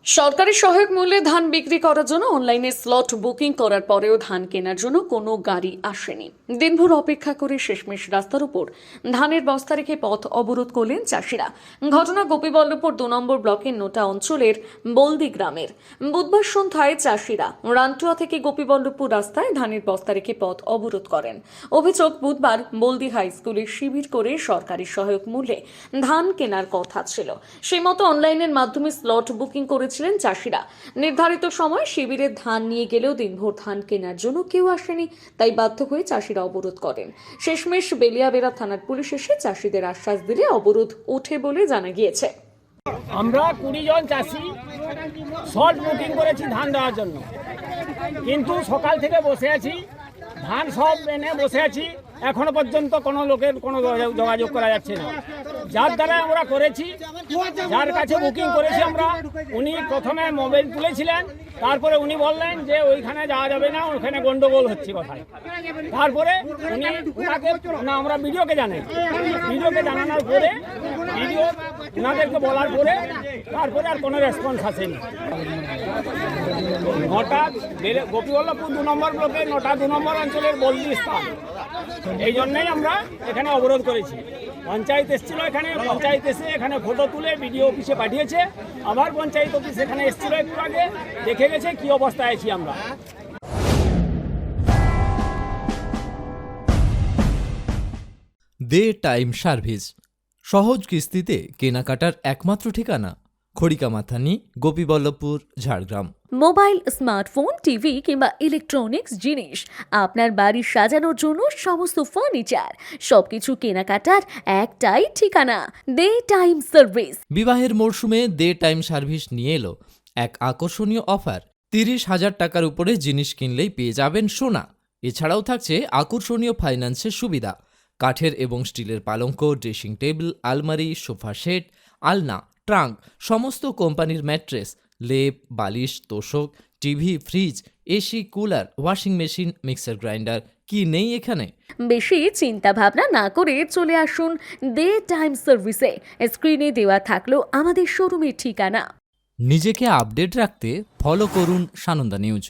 সরকারি সহায়ক মূল্যে ধান বিক্রি করার জন্য অনলাইনে স্লট বুকিং করার পরেও ধান কেনার জন্য কোনো গাড়ি আসেনি। দিনভর অপেক্ষা করে শেষমেশ রাস্তার উপর ধানের বস্তা রেখে পথ অবরোধ করলেন চাষিরা। ঘটনা গোপীবল্লভপুর ২ নম্বর ব্লকের নোটা অঞ্চলের বলদি গ্রামের। বুধবার সন্ধ্যায় চাষিরা রান্টুয়া থেকে গোপীবল্লভপুর রাস্তায় ধানের বস্তা রেখে পথ অবরোধ করেন। অভিযোগ, বুধবার বলদি হাই স্কুলে শিবির করে সরকারি সহায়ক মূল্যে ধান কেনার কথা ছিল। সেই মতো অনলাইনের মাধ্যমে স্লট বুকিং করেছিলেন চাষিরা। নির্ধারিত সময় শিবিরে ধান নিয়ে গেলেও দিনভর ধান কেনার জন্য কেউ আসেনি, তাই বাধ্য হয়ে চাষিরা অবরোধ করেন। শেষমেশ বেলিয়াবেড়া থানার পুলিশ এসে চাষিদের আশ্বাস দিলে অবরোধ ওঠে বলে জানা গিয়েছে। আমরা 20 জন চাষি শর্ট বুকিং করেছি ধান দেওয়ার জন্য, কিন্তু সকাল থেকে বসে আছি, ধান সব এনে বসে আছি, এখনো পর্যন্ত কোনো লোকের কোনো যোগাযোগ করা যাচ্ছে না। যার দ্বারা আমরা করেছি, যার কাছে বুকিং করেছি আমরা, উনি প্রথমে মোবাইল তুলেছিলেন, তারপরে উনি বললেন যে ওইখানে যাওয়া যাবে না, ওখানে গন্ডগোল হচ্ছে কথায়। তারপরে উনি ওনাকে না, আমরা ভিডিওকে জানানোর পরে, ভিডিও ওনাদেরকে বলার পরে তারপরে আর কোনো রেসপন্স আসেনি। হঠাৎ গোপীবল্লভপুর 2 নম্বর ব্লকের নোটা 2 নম্বর অঞ্চলের বলদি স্থান, এই জন্যই আমরা এখানে অবরোধ করেছি। পঞ্চায়েত এসেছিল, এখানে পঞ্চায়েত এসে এখানে ফটো তুলে বিডিও অফিসে পাঠিয়েছে। আবার পঞ্চায়েত অফিস এখানে এসেছিল একটু আগে, দেখে গেছে কি অবস্থায় আছি আমরা। দে টাইম সার্ভিস, সহজ কিস্তিতে কেনাকাটার একমাত্র ঠিকানা, Kharikamathani, Gopiballavpur, Jhargram. Mobile, smartphone, TV কিংবা ইলেকট্রনিক্স জিনিস, আপনার বাড়ি সাজানোর জন্য সমস্ত ফার্নিচার, সবকিছু কেনাকাটার একটাই ঠিকানা, দে টাইম সার্ভিস। বিবাহের মরশুমে দে টাইম সার্ভিস নিয়ে এলো এক আকর্ষণীয় অফার। 30,000 টাকার উপরে জিনিস কিনলেই পেয়ে যাবেন সোনা। এছাড়াও থাকছে আকর্ষণীয় ফাইন্যান্সের সুবিধা। কাঠের এবং স্টিলের পালঙ্ক, ড্রেসিং টেবিল, আলমারি, সোফা সেট, আলনা, ট্রাঙ্ক, সমস্ত কোম্পানির ম্যাট্রেস, লেপ, বালিশ, তোশক, TV, fridge, AC, cooler, washing machine, mixer grinder, কি নেই এখানে? বেশি চিন্তা ভাবনা না করে চলে আসুন দে টাইম সার্ভিসে। স্ক্রিনে দেওয়া থাকলো আমাদের শোরুমের ঠিকানা। নিজেকে আপডেট রাখতে ফলো করুন সানন্দা নিউজ।